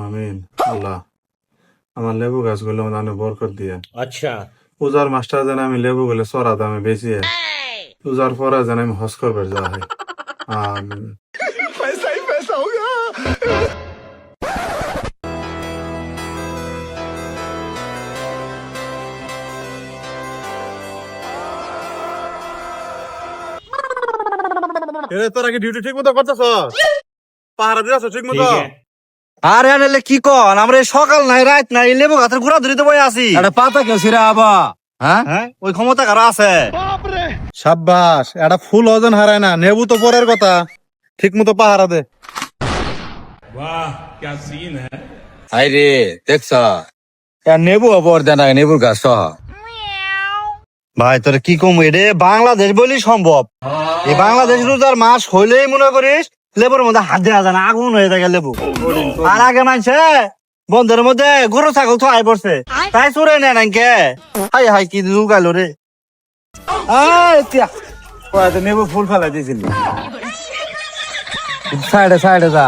আমিন। আল্লাহ আমার লেবু গাছগুলো মানে বরকত দিয়ে अच्छा পূজার মাস্টার যেন আমি লেবু গুলো চড়া দামে বেশি পূজার পরে যেন আমি হজ করবে যাওয়া হয় আমিন। তোরা কি ডিউটি ঠিক মতো করতেছ? পাহারা দিয়েছ ঠিক মতো? ठीक है আরে আরে কি কন আমরা এই সকাল নাই রাত নাই লেবু গাছের গুড়া ধরিতে বই আছি একটা পাতা কেউ ছিড়ে আবা হ্যাঁ ওই ক্ষমতা কারো আছে সাব্বাস এটা ফুল ওজন হারায় না নেবু তো পরের কথা ঠিক মতো পাহারা দে वाह क्या सीन है আরে দেখছ নেবু অপর দেন নেবুর গাছ সহ ভাই তোর কি কম এরে বাংলাদেশ বলি সম্ভব এই বাংলাদেশ রোজার মাস হইলেই মনে করিস লেবুর মধ্যে হাত দেওয়া যায় না আগুন হয়ে থাকে লেবু আর আগে মানছে বন্ধের মধ্যে গরু ছাগল তো আয় পড়ছে তাই চুরে নেয় নাকি হাই হাই কি লুকাইল রে নেবু ফুল ফেলাই দিয়েছিল সাইডে সাইডে যা